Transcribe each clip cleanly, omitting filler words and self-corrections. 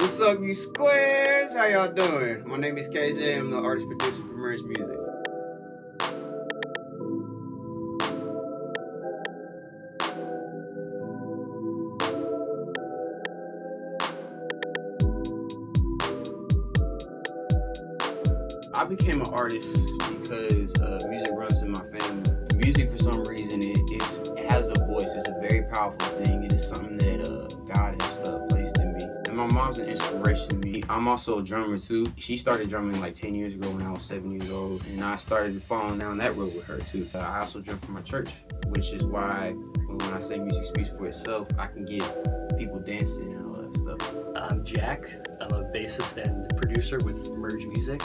What's up, you squares? How y'all doing? My name is KJ. I'm the artist producer for Merge Music. I became an artist because music runs in my family. Music, for some reason, it has a voice. It's a very powerful thing. It is something that God has placed in me. And my mom's an inspiration to me. I'm also a drummer too. She started drumming like 10 years ago when I was 7 years old, and I started following down that road with her too. I also drum for my church, which is why when I say music speaks for itself, I can get people dancing and all that stuff. I'm Jack. I'm a bassist and producer with Merge Music,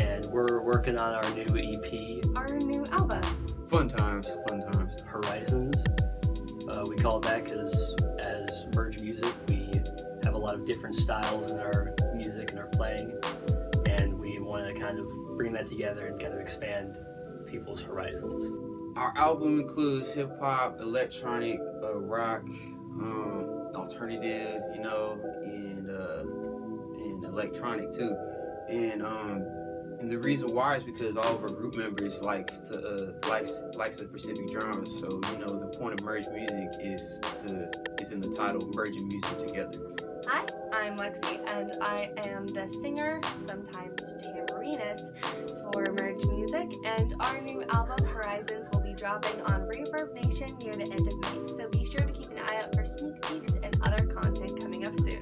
and we're working on our new EP. Our new album. Fun times, fun times. Horizons. We call it that because as Merge Music, we have a lot of different styles in our music and our playing, and we want to kind of bring that together and kind of expand people's horizons. Our album includes hip-hop, electronic, rock, alternative, and electronic too. And the reason why is because all of our group members likes the Pacific genres. So the point of Merge Music is in the title, merging music together. Hi, I'm Lexi, and I am the singer, sometimes tambourinist, for Merge Music. And our new album, Horizons, will be dropping on Reverb Nation near the end of May. So be sure to keep an eye out for sneak peeks and other content coming up soon.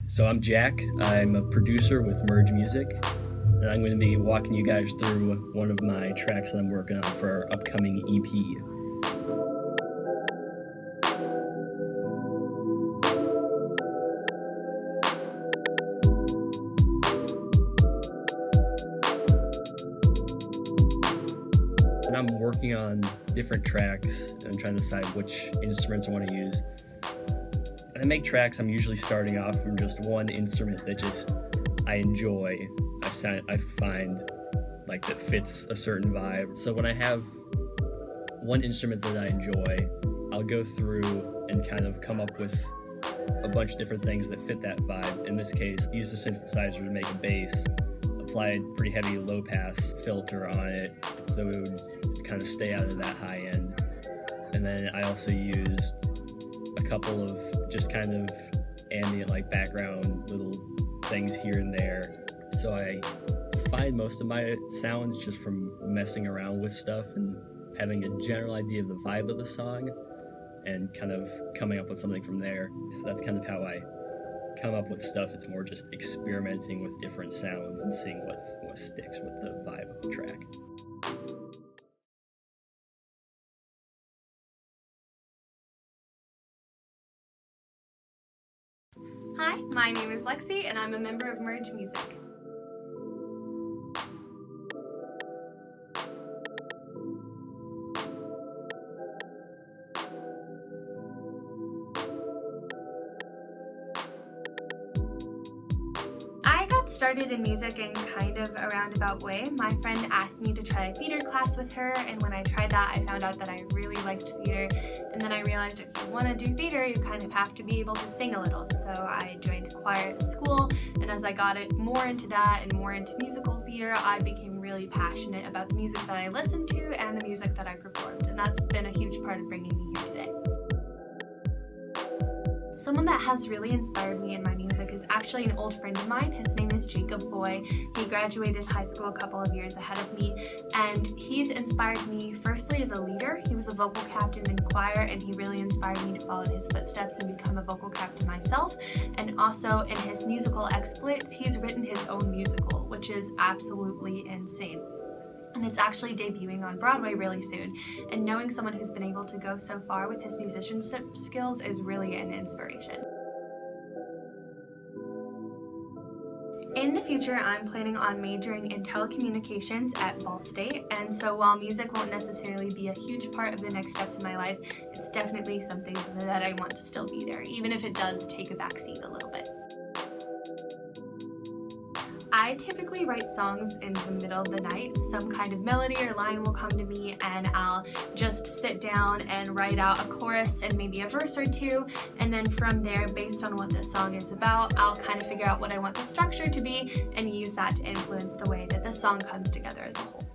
So I'm Jack. I'm a producer with Merge Music, and I'm going to be walking you guys through one of my tracks that I'm working on for our upcoming EP. And I'm working on different tracks and trying to decide which instruments I want to use. When I make tracks, I'm usually starting off from just one instrument that I enjoy. I find like that fits a certain vibe. So when I have one instrument that I enjoy, I'll go through and kind of come up with a bunch of different things that fit that vibe. In this case, use the synthesizer to make a bass, apply a pretty heavy low pass filter on it so it would just kind of stay out of that high end. And then I also used a couple of just kind of ambient like background little things here and there. So I find most of my sounds just from messing around with stuff and having a general idea of the vibe of the song and kind of coming up with something from there. So that's kind of how I come up with stuff. It's more just experimenting with different sounds and seeing what sticks with the vibe of the track. Hi, my name is Lexi, and I'm a member of Merge Music. I got started in music in kind of a roundabout way. My friend asked me to try a theater class with her, and when I tried that, I found out that I really liked theater, and then I realized if you want to do theater, you kind of have to be able to sing a little. So I joined choir at school, and as I got more into that and more into musical theater, I became really passionate about the music that I listened to and the music that I performed, and that's been a huge part of bringing me here today. Someone that has really inspired me in my music is actually an old friend of mine. His name is Jacob Boy. He graduated high school a couple of years ahead of me, and he's inspired me firstly as a leader. He was a vocal captain in choir, and he really inspired me to follow in his footsteps and become a vocal captain myself. And also in his musical exploits, he's written his own musical, which is absolutely insane. And it's actually debuting on Broadway really soon. And knowing someone who's been able to go so far with his musicianship skills is really an inspiration. In the future, I'm planning on majoring in telecommunications at Ball State, and so while music won't necessarily be a huge part of the next steps in my life, it's definitely something that I want to still be there, even if it does take a backseat a little bit. I typically write songs in the middle of the night. Some kind of melody or line will come to me and I'll just sit down and write out a chorus and maybe a verse or two, and then from there, based on what the song is about, I'll kind of figure out what I want the structure to be and use that to influence the way that the song comes together as a whole.